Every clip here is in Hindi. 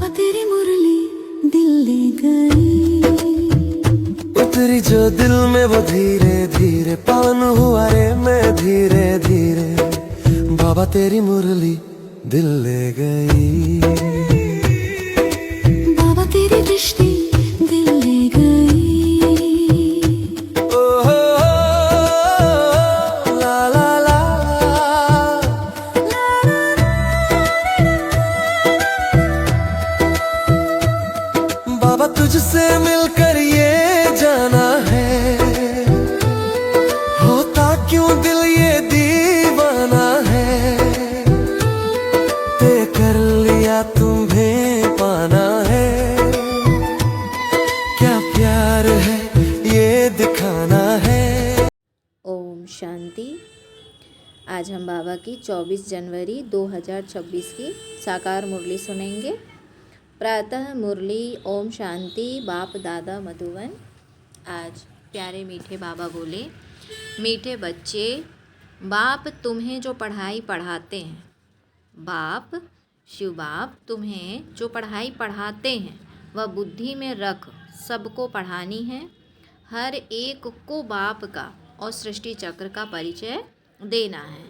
बाबा तेरी मुरली दिल ले गई, उतरी जो दिल में वो धीरे धीरे, पावन हुआ रे मैं धीरे धीरे। बाबा तेरी मुरली दिल ले गई, बाबा तेरी दृष्टि दिल ले गई। ओ हो ला ला ला। बाबा तुझसे मिलकर ये जाना है, होता क्यों दिल ये दीवाना है। तय कर लिया तुम्हें पाना है, क्या प्यार है ये दिखाना है। ओम शांति। आज हम बाबा की 24 जनवरी 2026 की साकार मुरली सुनेंगे। प्रातः मुरली ओम शांति बाप दादा मधुवन। आज प्यारे मीठे बाबा बोले, मीठे बच्चे, बाप तुम्हें जो पढ़ाई पढ़ाते हैं, बाप शिव बाप तुम्हें जो पढ़ाई पढ़ाते हैं वह बुद्धि में रख सबको पढ़ानी है। हर एक को बाप का और सृष्टि चक्र का परिचय देना है।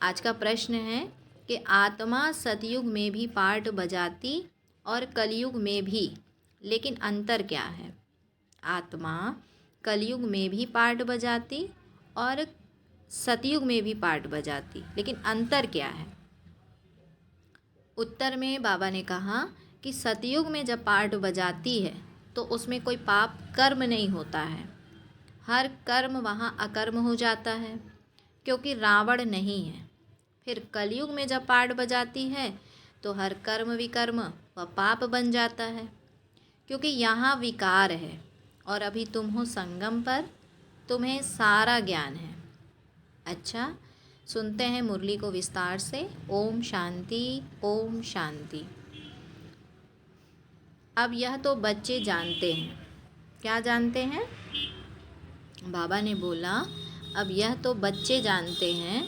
आज का प्रश्न है कि आत्मा सतयुग में भी पाठ बजाती और कलयुग में भी, लेकिन अंतर क्या है। आत्मा कलयुग में भी पाठ बजाती और सतयुग में भी पाठ बजाती, लेकिन अंतर क्या है। उत्तर में बाबा ने कहा कि सतयुग में जब पाठ बजाती है तो उसमें कोई पाप कर्म नहीं होता है, हर कर्म वहाँ अकर्म हो जाता है क्योंकि रावण नहीं है। फिर कलयुग में जब पाठ बजाती है तो हर कर्म विकर्म व पाप बन जाता है क्योंकि यहाँ विकार है और अभी तुम हो संगम पर, तुम्हें सारा ज्ञान है। अच्छा, सुनते हैं मुरली को विस्तार से। ओम शांति ओम शांति। अब यह तो बच्चे जानते हैं। क्या जानते हैं? बाबा ने बोला, अब यह तो बच्चे जानते हैं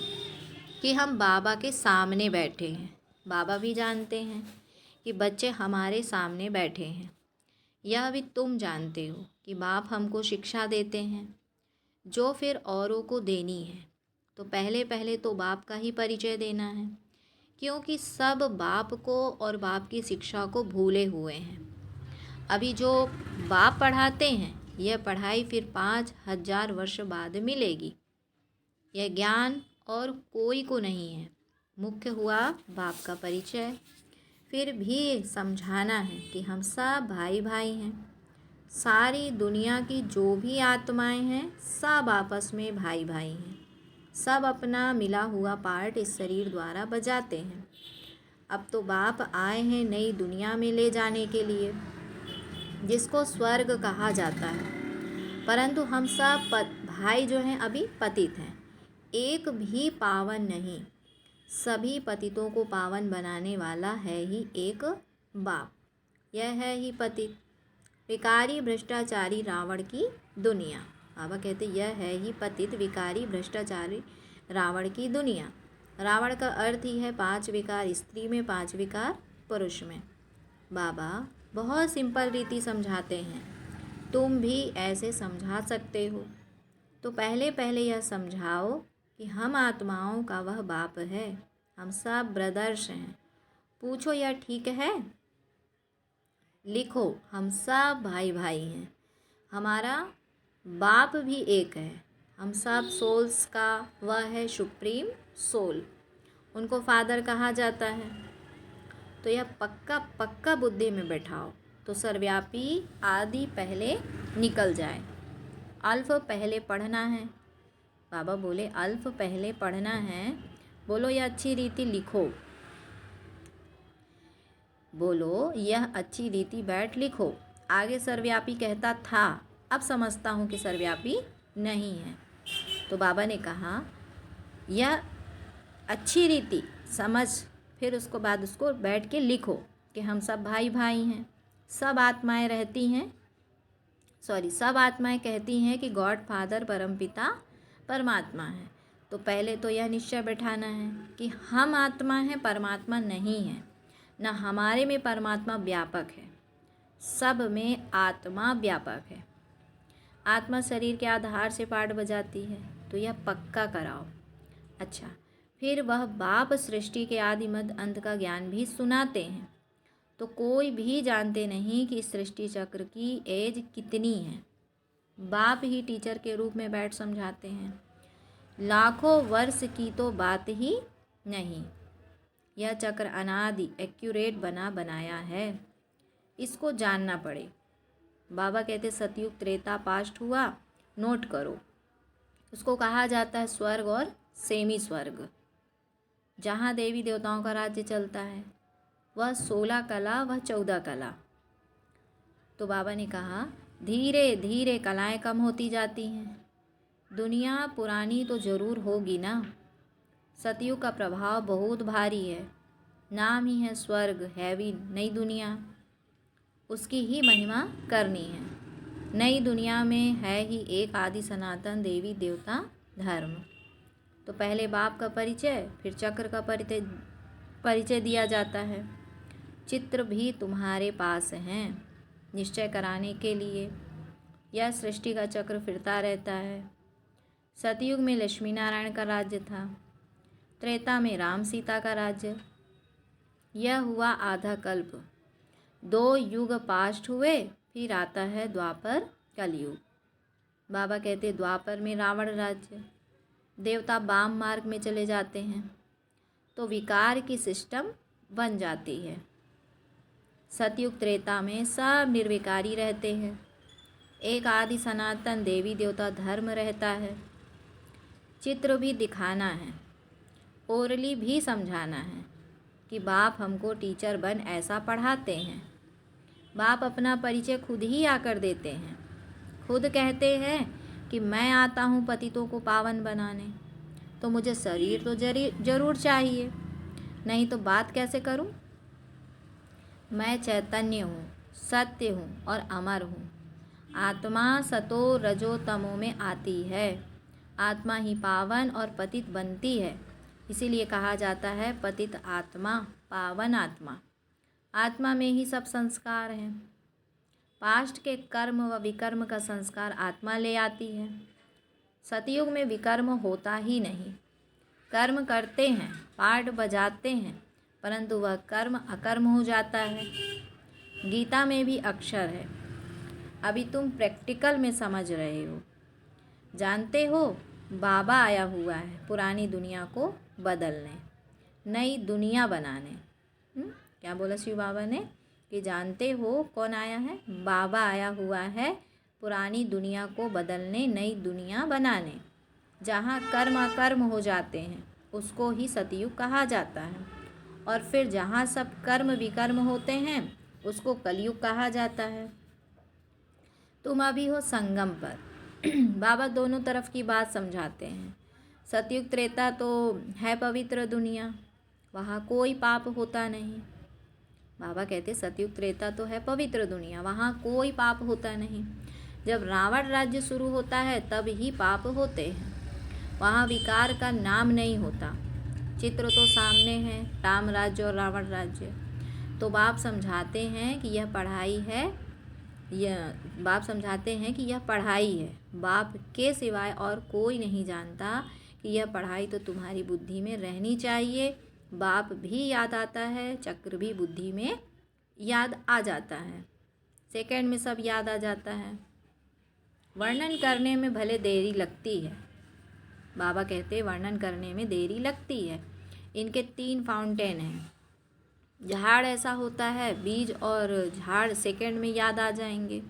कि हम बाबा के सामने बैठे हैं। बाबा भी जानते हैं कि बच्चे हमारे सामने बैठे हैं। यह भी तुम जानते हो कि बाप हमको शिक्षा देते हैं जो फिर औरों को देनी है। तो पहले पहले तो बाप का ही परिचय देना है क्योंकि सब बाप को और बाप की शिक्षा को भूले हुए हैं। अभी जो बाप पढ़ाते हैं यह पढ़ाई फिर 5000 वर्ष बाद मिलेगी। यह ज्ञान और कोई को नहीं है। मुख्य हुआ बाप का परिचय। फिर भी समझाना है कि हम सब भाई भाई हैं। सारी दुनिया की जो भी आत्माएं हैं सब आपस में भाई भाई हैं। सब अपना मिला हुआ पार्ट इस शरीर द्वारा बजाते हैं। अब तो बाप आए हैं नई दुनिया में ले जाने के लिए, जिसको स्वर्ग कहा जाता है। परंतु हम सब भाई जो हैं अभी पतित हैं, एक भी पावन नहीं। सभी पतितों को पावन बनाने वाला है ही एक बाप। यह है ही पतित विकारी भ्रष्टाचारी रावण की दुनिया। बाबा कहते यह है ही पतित विकारी भ्रष्टाचारी रावण की दुनिया। रावण का अर्थ ही है 5 विकार स्त्री में, 5 विकार पुरुष में। बाबा बहुत सिंपल रीति समझाते हैं, तुम भी ऐसे समझा सकते हो। तो पहले पहले यह समझाओ कि हम आत्माओं का वह बाप है, हम सब ब्रदर्स हैं। पूछो यह ठीक है? लिखो, हम सब भाई भाई हैं। हमारा बाप भी एक है। हम सब सोल्स का वह है सुप्रीम सोल, उनको फादर कहा जाता है। तो यह पक्का पक्का बुद्धि में बैठाओ तो सर्वव्यापी आदि पहले निकल जाए। अल्फ पहले पढ़ना है। बाबा बोले अल्फ पहले पढ़ना है। बोलो यह अच्छी रीति लिखो। बोलो यह अच्छी रीति बैठ लिखो। आगे सर्वव्यापी कहता था, अब समझता हूँ कि सर्वव्यापी नहीं है। तो बाबा ने कहा यह अच्छी रीति समझ, फिर उसको बाद उसको बैठ के लिखो कि हम सब भाई भाई हैं। सब आत्माएं रहती हैं, सब आत्माएं कहती हैं कि गॉड फादर परमपिता परमात्मा है। तो पहले तो यह निश्चय बैठाना है कि हम आत्मा हैं, परमात्मा नहीं है। न हमारे में परमात्मा व्यापक है, सब में आत्मा व्यापक है। आत्मा शरीर के आधार से पाठ बजाती है, तो यह पक्का कराओ। अच्छा, फिर वह बाप सृष्टि के आदि मध्य अंत का ज्ञान भी सुनाते हैं, तो कोई भी जानते नहीं कि सृष्टि चक्र की एज कितनी है। बाप ही टीचर के रूप में बैठ समझाते हैं। लाखों वर्ष की तो बात ही नहीं, यह चक्र अनादि एक्यूरेट बना बनाया है, इसको जानना पड़े। बाबा कहते सतयुग त्रेता पास्ट हुआ, नोट करो। उसको कहा जाता है स्वर्ग और सेमी स्वर्ग, जहाँ देवी देवताओं का राज्य चलता है। वह 16 कला, वह 14 कला। तो बाबा ने कहा धीरे धीरे कलाएं कम होती जाती हैं। दुनिया पुरानी तो ज़रूर होगी ना। सतयुग का प्रभाव बहुत भारी है, नाम ही है स्वर्ग, हैवी नई दुनिया, उसकी ही महिमा करनी है। नई दुनिया में है ही एक आदि सनातन देवी देवता धर्म। तो पहले बाप का परिचय, फिर चक्र का परिचय दिया जाता है। चित्र भी तुम्हारे पास हैं निश्चय कराने के लिए। यह सृष्टि का चक्र फिरता रहता है। सतयुग में लक्ष्मी नारायण का राज्य था, त्रेता में राम सीता का राज्य। यह हुआ आधा कल्प, 2 युग पास्ट हुए, फिर आता है द्वापर कलयुग। बाबा कहते द्वापर में रावण राज्य, देवता वाम मार्ग में चले जाते हैं, तो विकार की सिस्टम बन जाती है। सतयुग त्रेता में सब निर्विकारी रहते हैं, एक आदि सनातन देवी देवता धर्म रहता है। चित्र भी दिखाना है, ओरली भी समझाना है कि बाप हमको टीचर बन ऐसा पढ़ाते हैं। बाप अपना परिचय खुद ही आकर देते हैं, खुद कहते हैं कि मैं आता हूँ पतितों को पावन बनाने, तो मुझे शरीर तो जरूर चाहिए, नहीं तो बात कैसे करूँ। मैं चैतन्य हूँ, सत्य हूँ और अमर हूँ। आत्मा सतो रजो तमो में आती है, आत्मा ही पावन और पतित बनती है। इसीलिए कहा जाता है पतित आत्मा पावन आत्मा। आत्मा में ही सब संस्कार हैं। पास्ट के कर्म व विकर्म का संस्कार आत्मा ले आती है। सतयुग में विकर्म होता ही नहीं, कर्म करते हैं, पाठ बजाते हैं, परंतु वह कर्म अकर्म हो जाता है। गीता में भी अक्षर है, अभी तुम प्रैक्टिकल में समझ रहे हो। जानते हो बाबा आया हुआ है पुरानी दुनिया को बदलने, नई दुनिया बनाने। क्या बोला शिव बाबा ने कि जानते हो कौन आया है? बाबा आया हुआ है पुरानी दुनिया को बदलने, नई दुनिया बनाने। जहाँ कर्म अकर्म हो जाते हैं उसको ही सतयुग कहा जाता है, और फिर जहाँ सब कर्म विकर्म होते हैं उसको कलयुग कहा जाता है। तुम अभी हो संगम पर। बाबा दोनों तरफ की बात समझाते हैं। सतयुग त्रेता तो है पवित्र दुनिया, वहाँ कोई पाप होता नहीं। बाबा कहते सतयुग त्रेता तो है पवित्र दुनिया, वहाँ कोई पाप होता नहीं। जब रावण राज्य शुरू होता है तब ही पाप होते हैं, वहाँ विकार का नाम नहीं होता। चित्र तो सामने है, राम राज्य और रावण राज्य। तो बाप समझाते हैं कि यह पढ़ाई है, बाप समझाते हैं कि यह पढ़ाई है, बाप के सिवाय और कोई नहीं जानता कि यह पढ़ाई तो तुम्हारी बुद्धि में रहनी चाहिए। बाप भी याद आता है, चक्र भी बुद्धि में याद आ जाता है, सेकंड में सब याद आ जाता है। वर्णन करने में भले देरी लगती है, बाबा कहते वर्णन करने में देरी लगती है। इनके 3 फाउंटेन हैं। झाड़ ऐसा होता है, बीज और झाड़ सेकंड में याद आ जाएंगे।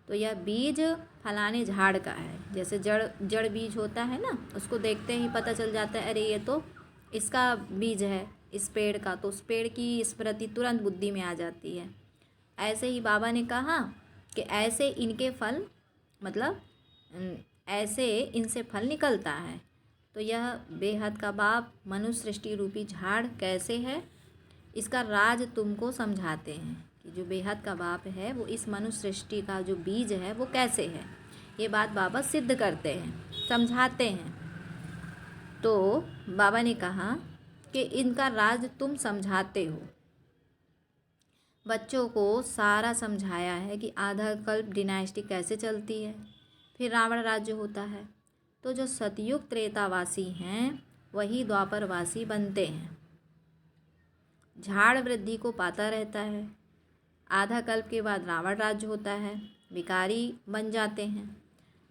तो यह बीज फलाने झाड़ का है, जैसे जड़ बीज होता है ना, उसको देखते ही पता चल जाता है अरे ये तो इसका बीज है, इस पेड़ का, तो उस पेड़ की स्मृति तुरंत बुद्धि में आ जाती है। ऐसे ही बाबा ने कहा कि ऐसे इनके फल, मतलब ऐसे इनसे फल निकलता है। तो यह बेहद का बाप मनुष्य सृष्टि रूपी झाड़ कैसे है, इसका राज तुमको समझाते हैं कि जो बेहद का बाप है वो इस मनुष्य सृष्टि का जो बीज है वो कैसे है। ये बात बाबा सिद्ध करते हैं, समझाते हैं। तो बाबा ने कहा कि इनका राज तुम समझाते हो, बच्चों को सारा समझाया है कि आधा कल्प डिनाइस्टी कैसे चलती है, फिर रावण राज्य होता है। तो जो सतयुग त्रेतावासी हैं वही द्वापरवासी बनते हैं। झाड़ वृद्धि को पाता रहता है। आधा कल्प के बाद रावण राज्य होता है, विकारी बन जाते हैं।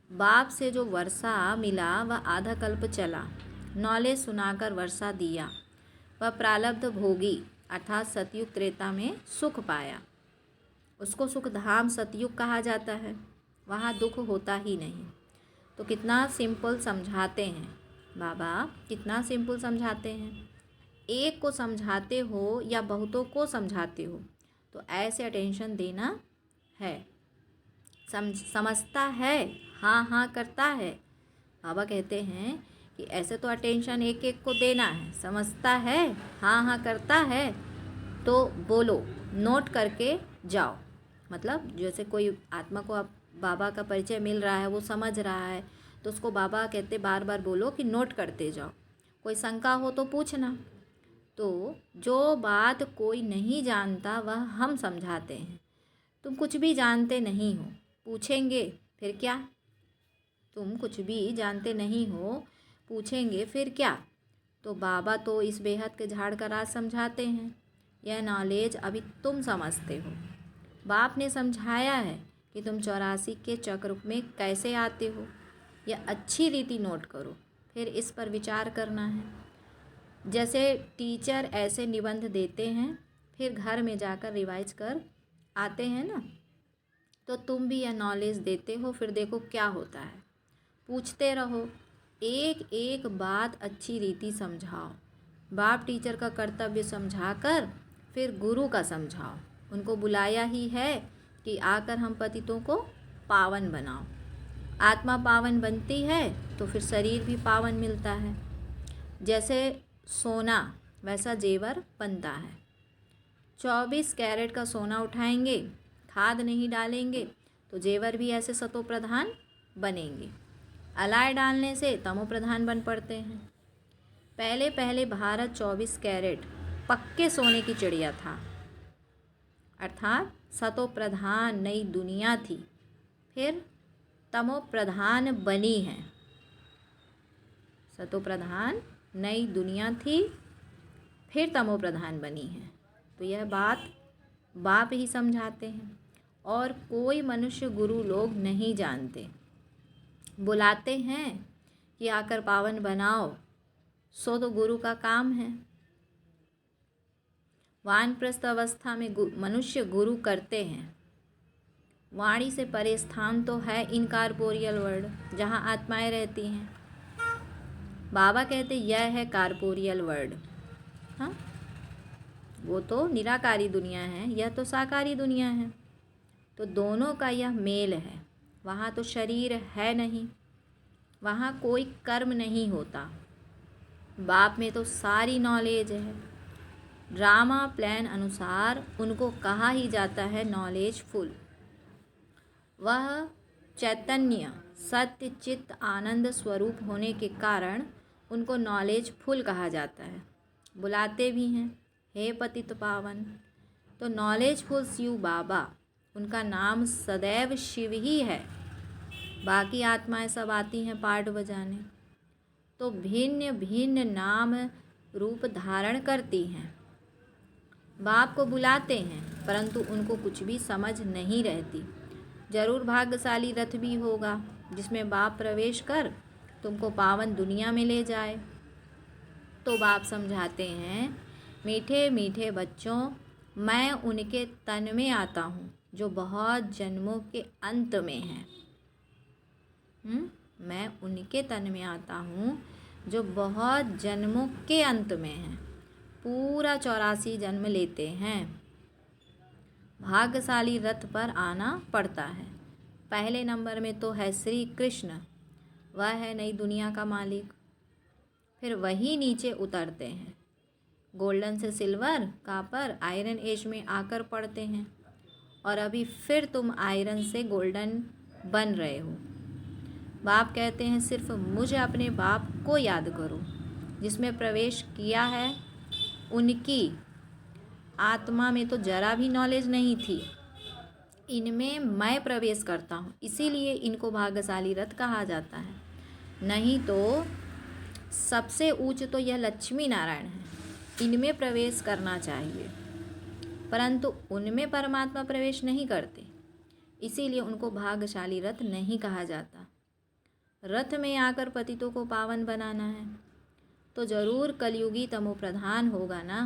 बाप से जो वर्षा मिला वह आधा कल्प चला, नॉलेज सुनाकर वर्षा दिया। वह प्रारब्ध भोगी अर्थात सतयुग त्रेता में सुख पाया, उसको सुख धाम सतयुग कहा जाता है। वहाँ दुख होता ही नहीं। तो कितना सिंपल समझाते हैं बाबा, कितना सिंपल समझाते हैं। एक को समझाते हो या बहुतों को समझाते हो तो ऐसे अटेंशन देना है। समझता है, हाँ हाँ करता है। बाबा कहते हैं कि ऐसे तो अटेंशन एक एक को देना है। समझता है, हाँ हाँ करता है, तो बोलो, नोट करके जाओ। मतलब जैसे कोई आत्मा को आप बाबा का परिचय मिल रहा है, वो समझ रहा है, तो उसको बाबा कहते बार बार बोलो कि नोट करते जाओ। कोई शंका हो तो पूछना। तो जो बात कोई नहीं जानता वह हम समझाते हैं। तुम कुछ भी जानते नहीं हो, पूछेंगे फिर क्या? तुम कुछ भी जानते नहीं हो, पूछेंगे फिर क्या? तो बाबा तो इस बेहद के झाड़ का राज समझाते हैं। यह नॉलेज अभी तुम समझते हो। बाप ने समझाया है कि तुम 84 के चक्र में कैसे आते हो। यह अच्छी रीति नोट करो, फिर इस पर विचार करना है। जैसे टीचर ऐसे निबंध देते हैं, फिर घर में जाकर रिवाइज कर आते हैं ना, तो तुम भी यह नॉलेज देते हो। फिर देखो क्या होता है। पूछते रहो, एक एक बात अच्छी रीति समझाओ। बाप टीचर का कर्तव्य समझाकर फिर गुरु का समझाओ। उनको बुलाया ही है कि आकर हम पतितों को पावन बनाओ। आत्मा पावन बनती है तो फिर शरीर भी पावन मिलता है। जैसे सोना वैसा जेवर बनता है। 24 कैरेट का सोना उठाएंगे, खाद नहीं डालेंगे तो जेवर भी ऐसे सतो प्रधान बनेंगे। अलाय डालने से तमो प्रधान बन पड़ते हैं। पहले पहले भारत 24 कैरेट पक्के सोने की चिड़िया था, अर्थात सतो प्रधान नई दुनिया थी। फिर तमो प्रधान बनी है। सतो प्रधान नई दुनिया थी, फिर तमो प्रधान बनी है। तो यह बात बाप ही समझाते हैं और कोई मनुष्य गुरु लोग नहीं जानते। बुलाते हैं कि आकर पावन बनाओ, सो तो गुरु का काम है। वानप्रस्थ अवस्था में मनुष्य गुरु करते हैं। वाणी से परे स्थान तो है इनकारपोरियल वर्ल्ड, जहाँ आत्माएं रहती हैं। बाबा कहते यह है कारपोरियल वर्ल्ड। हाँ, वो तो निराकारी दुनिया है, यह तो साकारी दुनिया है। तो दोनों का यह मेल है। वहाँ तो शरीर है नहीं, वहाँ कोई कर्म नहीं होता। बाप में तो सारी नॉलेज है। ड्रामा प्लान अनुसार उनको कहा ही जाता है नॉलेज फुल। वह चैतन्य सत्य चित्त आनंद स्वरूप होने के कारण उनको नॉलेज फुल कहा जाता है। बुलाते भी हैं, हे पतित पावन। तो नॉलेज फुल शिव बाबा, उनका नाम सदैव शिव ही है। बाकी आत्माएं सब आती हैं पार्ट बजाने, तो भिन्न भिन्न नाम रूप धारण करती हैं। बाप को बुलाते हैं परंतु उनको कुछ भी समझ नहीं रहती। जरूर भाग्यशाली रथ भी होगा जिसमें बाप प्रवेश कर तुमको पावन दुनिया में ले जाए। तो बाप समझाते हैं, मीठे मीठे बच्चों, मैं उनके तन में आता हूँ जो बहुत जन्मों के अंत में हैं। मैं उनके तन में आता हूँ जो बहुत जन्मों के अंत में हैं। पूरा 84 जन्म लेते हैं। भाग्यशाली रथ पर आना पड़ता है। पहले नंबर में तो है श्री कृष्ण, वह है नई दुनिया का मालिक। फिर वही नीचे उतरते हैं, गोल्डन से सिल्वर, कापर, आयरन एज में आकर पड़ते हैं। और अभी फिर तुम आयरन से गोल्डन बन रहे हो। बाप कहते हैं सिर्फ मुझे अपने बाप को याद करो, जिसमें प्रवेश किया है उनकी आत्मा में तो जरा भी नॉलेज नहीं थी। इनमें मैं प्रवेश करता हूँ, इसीलिए इनको भाग्यशाली रथ कहा जाता है। नहीं तो सबसे ऊंच तो यह लक्ष्मी नारायण है, इनमें प्रवेश करना चाहिए, परंतु उनमें परमात्मा प्रवेश नहीं करते, इसीलिए उनको भाग्यशाली रथ नहीं कहा जाता। रथ में आकर पतितों को पावन बनाना है तो जरूर कलयुगी तमो प्रधान होगा ना।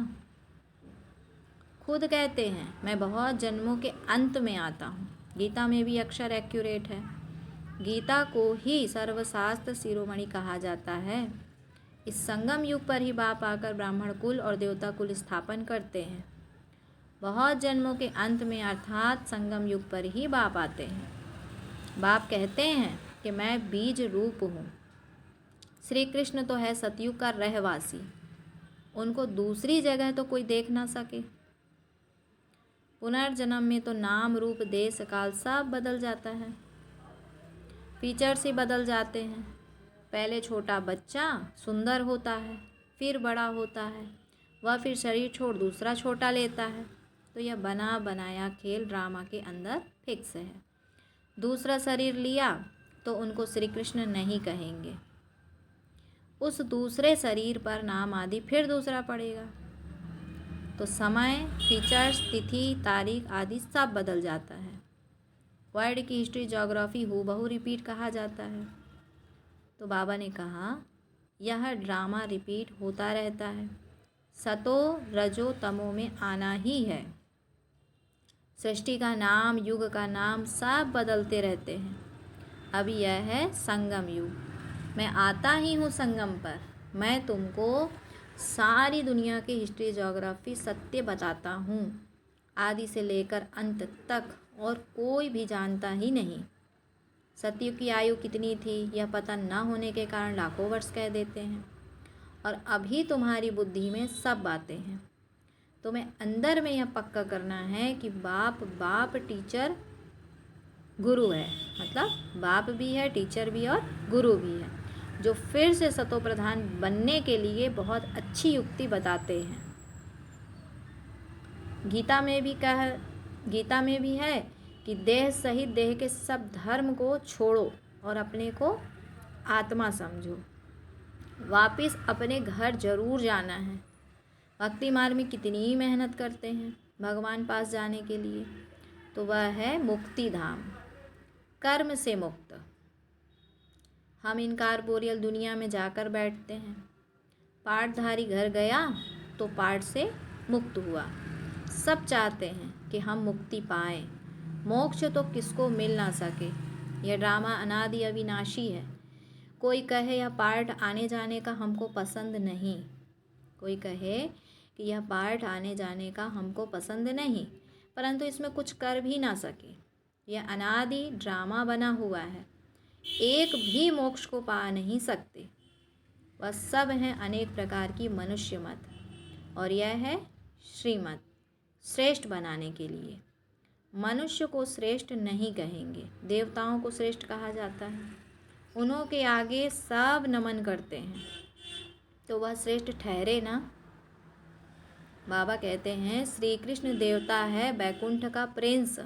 खुद कहते हैं मैं बहुत जन्मों के अंत में आता हूँ। गीता में भी अक्षर एक्यूरेट है। गीता को ही सर्वशास्त्र शिरोमणि कहा जाता है। इस संगम युग पर ही बाप आकर ब्राह्मण कुल और देवता कुल स्थापन करते हैं। बहुत जन्मों के अंत में अर्थात संगम युग पर ही बाप आते हैं। बाप कहते हैं कि मैं बीज रूप हूँ। श्री कृष्ण तो है सतयुग का रहवासी, उनको दूसरी जगह तो कोई देख ना सके। पुनर्जन्म में तो नाम रूप देश काल सब बदल जाता है, फीचर्स ही बदल जाते हैं। पहले छोटा बच्चा सुंदर होता है, फिर बड़ा होता है, वह फिर शरीर छोड़ दूसरा छोटा लेता है। तो यह बना बनाया खेल ड्रामा के अंदर फिक्स है। दूसरा शरीर लिया तो उनको श्री कृष्ण नहीं कहेंगे, उस दूसरे शरीर पर नाम आदि फिर दूसरा पड़ेगा। तो समय, फीचर्स, तिथि, तारीख आदि सब बदल जाता है। वर्ल्ड की हिस्ट्री, ज्योग्राफी हूबहू रिपीट कहा जाता है। तो बाबा ने कहा यह ड्रामा रिपीट होता रहता है, सतो रजो तमो में आना ही है। सृष्टि का नाम, युग का नाम सब बदलते रहते हैं। अभी यह है संगम युग, मैं आता ही हूँ संगम पर। मैं तुमको सारी दुनिया की हिस्ट्री, ज्योग्राफी, सत्य बताता हूँ, आदि से लेकर अंत तक, और कोई भी जानता ही नहीं। सतयुग की आयु कितनी थी यह पता न होने के कारण लाखों वर्ष कह देते हैं, और अभी तुम्हारी बुद्धि में सब बातें हैं। तुम्हें अंदर में यह पक्का करना है कि बाप टीचर गुरु है, मतलब बाप भी है, टीचर भी और गुरु भी है, जो फिर से सतो प्रधान बनने के लिए बहुत अच्छी युक्ति बताते हैं। गीता में भी है कि देह सहित देह के सब धर्म को छोड़ो और अपने को आत्मा समझो। वापिस अपने घर जरूर जाना है। भक्ति मार्ग में कितनी मेहनत करते हैं भगवान पास जाने के लिए, तो वह है मुक्ति धाम, कर्म से मुक्त। हम इन कार्पोरियल दुनिया में जाकर बैठते हैं। पाठधारी घर गया तो पाठ से मुक्त हुआ। सब चाहते हैं कि हम मुक्ति पाएं। मोक्ष तो किसको मिल ना सके। यह ड्रामा अनादि अविनाशी है। कोई कहे यह पार्ट आने जाने का हमको पसंद नहीं, कोई कहे कि यह पार्ट आने जाने का हमको पसंद नहीं, परंतु इसमें कुछ कर भी ना सके। यह अनादि ड्रामा बना हुआ है, एक भी मोक्ष को पा नहीं सकते। वह सब हैं अनेक प्रकार की मनुष्य मत, और यह है श्रीमत, श्रेष्ठ बनाने के लिए। मनुष्य को श्रेष्ठ नहीं कहेंगे, देवताओं को श्रेष्ठ कहा जाता है। उन्हों के आगे सब नमन करते हैं, तो वह श्रेष्ठ ठहरे ना। बाबा कहते हैं श्री कृष्ण देवता है बैकुंठ का प्रिंस,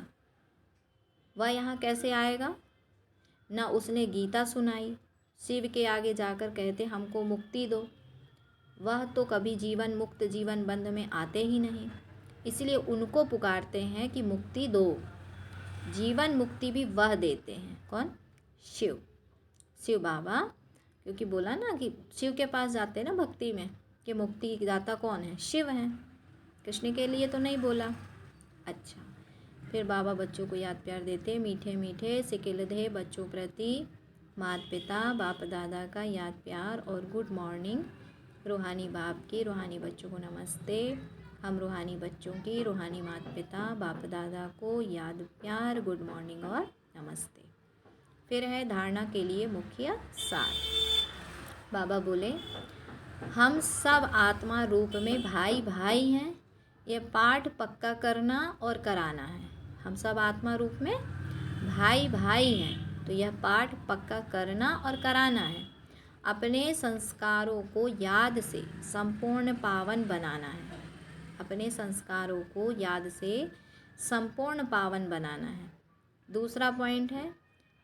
वह यहाँ कैसे आएगा? न उसने गीता सुनाई, शिव के आगे जाकर कहते हमको मुक्ति दो। वह तो कभी जीवन मुक्त जीवन बंध में आते ही नहीं, इसलिए उनको पुकारते हैं कि मुक्ति दो। जीवन मुक्ति भी वह देते हैं। कौन? शिव, शिव बाबा। क्योंकि बोला ना कि शिव के पास जाते हैं ना भक्ति में, कि मुक्ति दाता कौन है? शिव हैं। कृष्ण के लिए तो नहीं बोला। अच्छा, फिर बाबा बच्चों को याद प्यार देते, मीठे मीठे सिकिलधे बच्चों प्रति माता पिता बाप दादा का याद प्यार और गुड मॉर्निंग। रूहानी बाप की रूहानी बच्चों को नमस्ते। हम रूहानी बच्चों की रूहानी माता पिता बाप दादा को याद प्यार, गुड मॉर्निंग और नमस्ते। फिर है धारणा के लिए मुख्य सार। बाबा बोले हम सब आत्मा रूप में भाई भाई हैं, ये पाठ पक्का करना और कराना है। हम सब आत्मा रूप में भाई भाई हैं, तो यह पाठ पक्का करना और कराना है। अपने संस्कारों को याद से संपूर्ण पावन बनाना है। अपने संस्कारों को याद से संपूर्ण पावन बनाना है। दूसरा पॉइंट है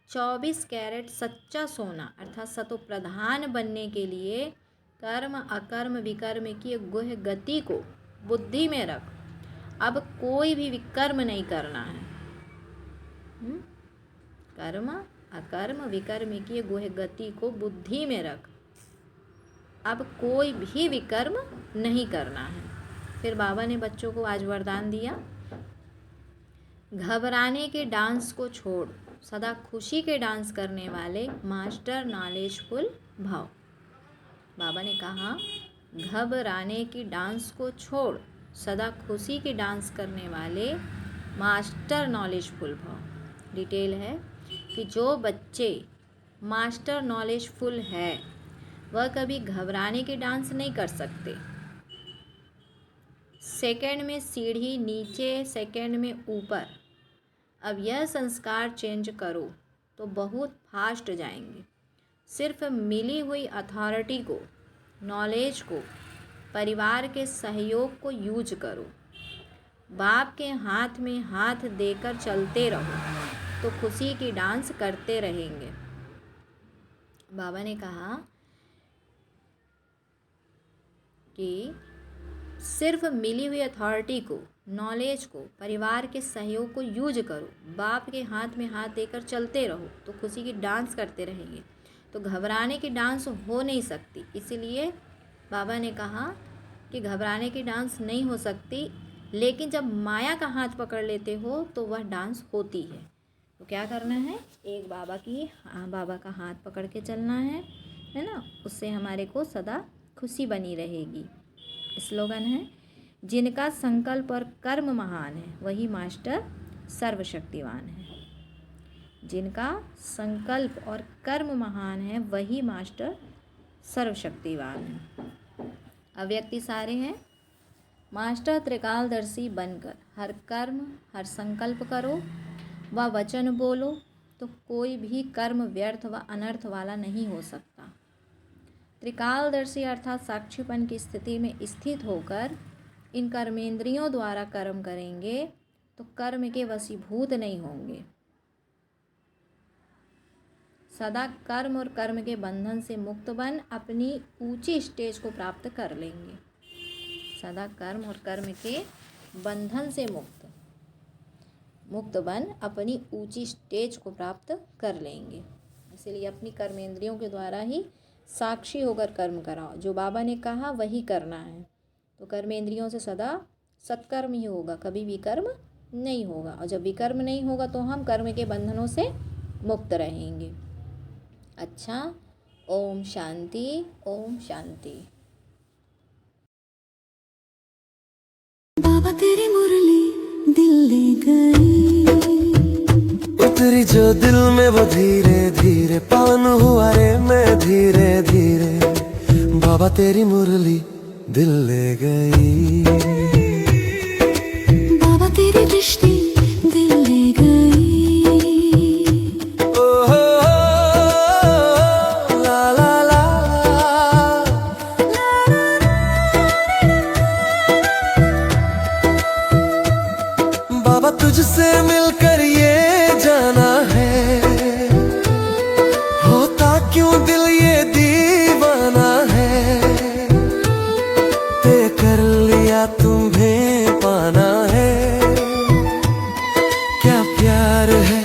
24 कैरेट सच्चा सोना अर्थात सतो प्रधान बनने के लिए कर्म अकर्म विकर्म की गुह्य गति को बुद्धि में रख। अब कोई भी विकर्म नहीं करना है। कर्म अकर्म विकर्म की गुह्य गति को बुद्धि में रख। अब कोई भी विकर्म नहीं करना है। फिर बाबा ने बच्चों को आज वरदान दिया, घबराने के डांस को छोड़, सदा खुशी के डांस करने वाले मास्टर नॉलेजफुल भाव। बाबा ने कहा घबराने की डांस को छोड़, सदा खुशी के डांस करने वाले मास्टर नॉलेजफुल भाव। डिटेल है कि जो बच्चे मास्टर नॉलेजफुल है वह कभी घबराने के डांस नहीं कर सकते। सेकंड में सीढ़ी नीचे, सेकंड में ऊपर। अब यह संस्कार चेंज करो तो बहुत फास्ट जाएंगे। सिर्फ मिली हुई अथॉरिटी को, नॉलेज को, परिवार के सहयोग को यूज करो। बाप के हाथ में हाथ देकर चलते रहो तो खुशी की डांस करते रहेंगे। बाबा ने कहा कि सिर्फ मिली हुई अथॉरिटी को, नॉलेज को, परिवार के सहयोग को यूज करो। बाप के हाथ में हाथ देकर चलते रहो तो खुशी की डांस करते रहेंगे। तो घबराने की डांस हो नहीं सकती, इसीलिए बाबा ने कहा कि घबराने की डांस नहीं हो सकती, लेकिन जब माया का हाथ पकड़ लेते हो तो वह डांस होती है। तो क्या करना है, एक बाबा का हाथ पकड़ के चलना है ना, उससे हमारे को सदा खुशी बनी रहेगी। स्लोगन है, जिनका संकल्प और कर्म महान है वही मास्टर सर्वशक्तिवान है। जिनका संकल्प और कर्म महान है वही मास्टर सर्वशक्तिवान है। अव्यक्ति सारे हैं, मास्टर त्रिकालदर्शी बनकर हर कर्म हर संकल्प करो व वचन बोलो तो कोई भी कर्म व्यर्थ व अनर्थ वाला नहीं हो सकता। त्रिकालदर्शी अर्थात साक्षीपन की स्थिति में स्थित होकर इन कर्मेंद्रियों द्वारा कर्म करेंगे तो कर्म के वशीभूत नहीं होंगे। सदा कर्म और कर्म के बंधन से मुक्त बन अपनी ऊंची स्टेज को प्राप्त कर लेंगे। सदा कर्म और कर्म के बंधन से मुक्त बन अपनी ऊंची स्टेज को प्राप्त कर लेंगे। इसलिए अपनी कर्मेंद्रियों के द्वारा ही साक्षी होकर कर्म कराओ। जो बाबा ने कहा वही करना है। तो कर्मेंद्रियों से सदा सत्कर्म ही होगा, कभी विकर्म नहीं होगा। और जब विकर्म नहीं होगा तो हम कर्म के बंधनों से मुक्त रहेंगे। अच्छा, ओम शांति, ओम शांति। बाबा तेरी मुरली दिल ले गई, उतरी जो दिल में वो धीरे धीरे पावन हुआ रे मैं धीरे धीरे। बाबा तेरी मुरली दिल ले गई, बाबा तेरी दृष्टि दिल ले गई। ओ हो ला ला ला बाबा तुझसे मिलकर ये जाना है, होता क्यों दिल ये दीवाना है। तय कर लिया तुम्हें पाना है, क्या प्यार है